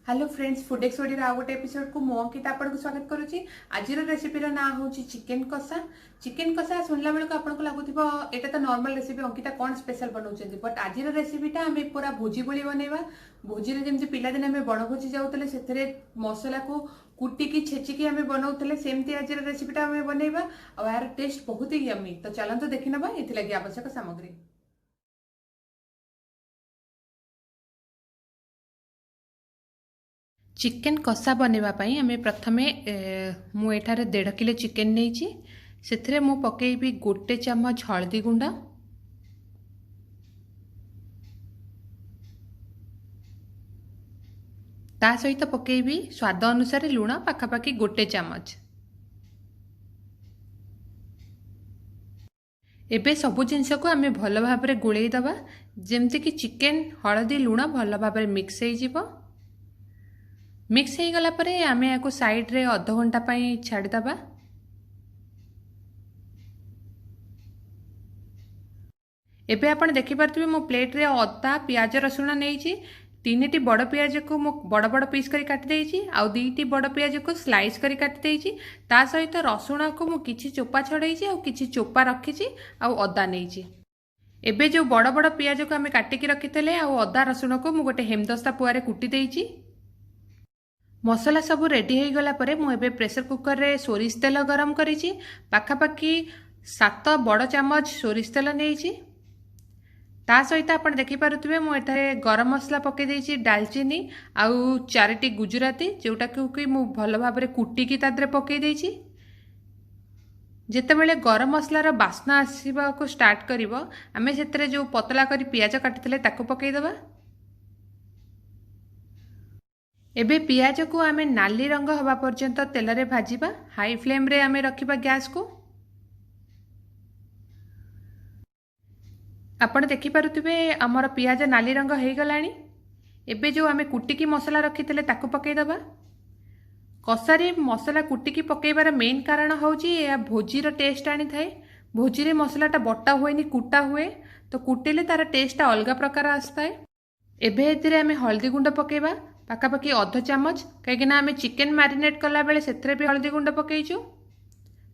Hello friends, food एक्सोडी आउ गोटे episode को मो अंकिता आपको स्वागत करुच्ची। आज रेसिपी ना हूँ चिकेन कषा। चिकेन कषा शुणला बेलू आपको लगुव यहाँ तो नॉर्मल रेसिपी, अंकिता कौन स्पेशल बनाऊँ, बट आज रेसिपीटा आम पूरा भोजी भली बनवा। भोजी जमी पिलादिन आम बणभोजी जाऊे से मसला को कुटिकी छेचिकी आम बनाऊे सेमती आज रेसिपीटा आम बनवा। और यार टेस्ट बहुत ही यमी। तो चलते देखी ना ये आवश्यक सामग्री। चिकेन कषा बनवाई आम प्रथम मुझे 1.5 किलो चिकेन नहीं से मु पकेबी 1 चामच हल्दी गुंड, ता सहित पकेबी स्वाद अनुसार लुण पाखापाखि 1 चामच। एबे सबु जिनस को आम भल भाव गोलई दबा जमती कि चिकेन हल्दी लुण भल भाव मिक्स हो। मिक्स हो गला परे आम या साइड रे अध घंटा छाड़ीदबा। एबे आपण देखि पारथिबे मो प्लेट रे अदा प्याज रसुण नहीं 3टी बड़ पियाज को मु बड़ बड़ पीस करी काटी देइछि, आउ 2टी बड़ पियाज को स्लाइस करी काटी देइछि। ता सहित रसुण को मु किछि चोपा छड़ाइछि आउ किछि चोपा रखिछि आउ अदा नैछि। एबे जो बड़ बड़ पियाज को आम काटिकी रखितले आउ अदा रसुण को मु गोटे हेमदस्ता पुआरे कुटी देइछि। मसला सब रेडी हो गला परे मु एबे प्रेशर कुकर रे सोरिष तेल गरम करिछि। पाखापाखि 7 बड़ चामच सोरिष तेल नहीं। ता सहित आप देखि पारुथिबे मु एठारे गरम मसला पके देइछि, दालचीनी आउ 4टी गुजराती जोटा कि मु भल भाव रे कुटिकी तादरे पके देइछि। जेतेबेले गरम मसलार बास्ना आसीबा को स्टार्ट करिवो आमे सेतरे जो पतला करी पियाज काटितले ताको पके देबा। एबे पियाज को आमे नाली रंग हवा पर्यंत तेल रे भाजिबा। हाई फ्लेम रे आमे रखिबा गैस को। आपण देखि पारुथिबे हमर पियाज नाली रंग हो गलानी। एबे जो आमे कुटिकी मसला रखितले ताको पके दबा। कषारे मसला कुटिकी पकेबार मेन कारण होची या भोजीर टेस्ट आनी थाए। भोजी रे मसलाटा बटा हुएनी कुटा हुए, तो कुटिले तार टेस्टा अलग प्रकार आसताए। एबे एथिरे आमे हल्दी गुंड पकेबा पाखापाखि अध चामच, कहीं आम चिकेन मैरिनेट कला बेले से भी हल्दी गुंड पकईचु।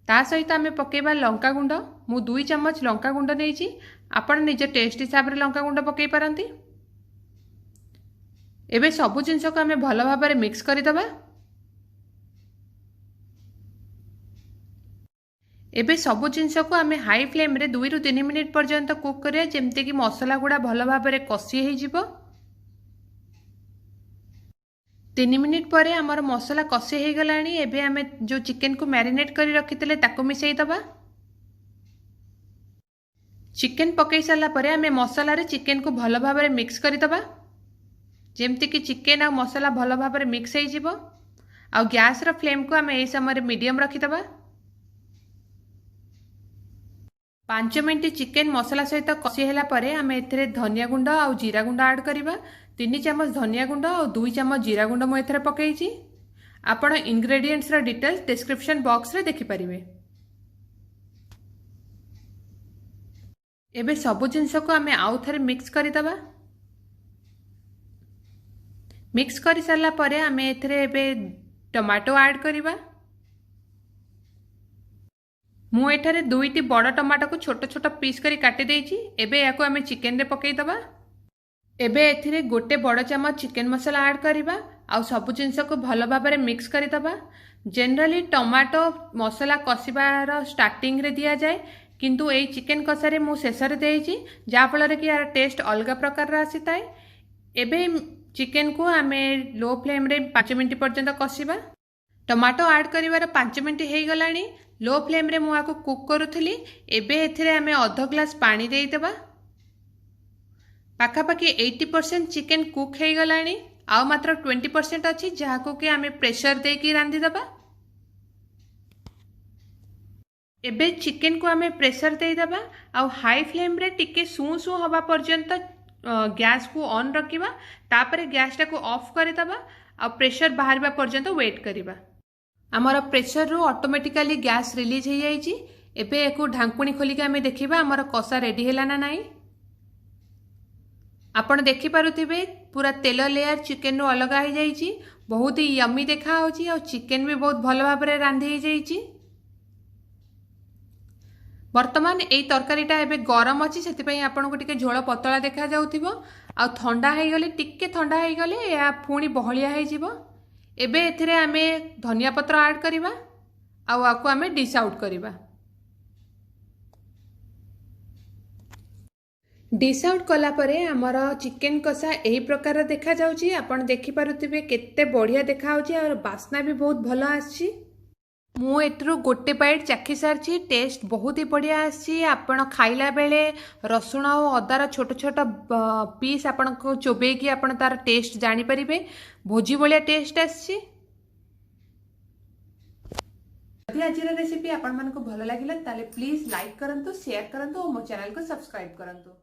ता सहित आम पकेबा लंका गुंड। मु 2 चामच लंका गुंड नहीं। आपण निज टेस्ट हिसाब रे लंका गुंड पकई पारंती। एबे सबु जिनस को आम भल भाव में मिक्स करदबा। एबे सबु जिनस को आम हाई फ्लेम रे 2 ରୁ 3 मिनिट पर्यंत कुक करिया जेमती कि मसला गुड़ा भल भाव में कषी हो जिवो। 3 मिनिट पर आमर मसला कषे हो गलानी। एबे आमे जो चिकेन को मैरिनेट करी रखितले ताको मिसई दबा। चिकेन पकई सारा पर आमे मसला रे चिकेन को भल भाव में मिक्स करी दबा जेमती कि चिकेन आ मसला भल भाव में मिक्स हो जिवो। आ गैस रो फ्लेम को आमे ए समय मीडियम रखी दबा। 5 मिनट चिकेन मसला सहित कषी होला परे आमे एथिरे धनिया गुंड आ जीरा गुंड ऐड करिबा। 3 चामच धनिया गुंड और 2 चामच जीरा गुंड मु एथरे पकईछि। आपण इंग्रेडिएंट्स रा डिटेल्स डिस्क्रिप्शन बॉक्स रे देखि परिबे। एबे सबु जिनस को आमे आउ थरे मिक्स करि दबा। मिक्स करि सारला परे आमे एथरे एबे टमाटो ऐड करिबा। मु एठारे 2टी बड़ टमाटो को छोट छोट पीस करी काटी देइछि। एबे याको आमे चिकेन रे पकई दबा। एबे एथिरे 1 बड़ चामच चिकेन मसला ऐड करिबा आउ सबु जिनस को भल भाव में मिक्स करि दबा। जनरली टमाटो मसला कषिबार स्टार्टिंग रे दिया जाए, किंतु ए चिकेन कषारे मु शेष रे देइछि जा फल कि यार टेस्ट अलग प्रकार आसी थाए। एबे चिकेन को आमे लो फ्लेम रे 5 मिनट पर्यंत कषिबा। टमाटो ऐड करिवार 5 मिनट हो गलानी। लो फ्लेम रे मु आको कुक करूथली। एबे एथिरे आमे अध ग्लास पानी देई देबा। पाखापाखि 80% चिकेन कुक हो गलानी। आउ मात्र 20% अच्छी जहाँ कि आमे प्रेशर देकी रांधि दबा। एबे चिकेन को आमे प्रेशर दे दबा आउ हाई फ्लेम रे टिके सु सु हवा पर्यंत गैस को ऑन रखिबा। तापरे गैस टा को ऑफ कर दबा आ प्रेशर बाहरबा पर्यंत वेट करिबा। हमर प्रेशर रो ऑटोमेटिकली गैस रिलीज हो जाइछि। एबे एको ढांकुणी खोलिके आमे देखिबा हमर कषा रेडी हैला ना नाही। आपण देखि पारुथिबे पूरा तेल लेयर चिकेन रू अलग हो जाइए बहुत ही यमी देखा होची और चिकेन भी बहुत भल भाव में रांधि जाइए। बर्तमान यही तरकारीटा एवं गरम अच्छी से आपको टे झोल पतला देखा जाउथिबो आ ठंडा हो गले टिके ठंडा हो गले या पुणी बहलिया हो एबे एथिरे आमे धनिया पत्र ऐड करिबा आकु आमे डिश आउट करिबा। डिश आउट कला परे आमर चिकेन कषा यही प्रकार देखा जाउची। आपण देखि पारुथिबे केते बढ़िया देखा होची और बास्ना भी बहुत भलो आछि। मु एटरू गोटे बाइट चाखी सारी टेस्ट बहुत ही बढ़िया आसी। आपण खाइला बेले रसुण और अदार छोट छोट पीस आपण को चोबेकी आपण तार टेस्ट जानी परिबे भोजी भलिया टेस्ट आसी। यदि आज रेसिपी आपण मानको भलो लागिला ताले प्लीज लाइक करंतु शेयर करंतु और मो चैनल को सब्सक्राइब करंतु।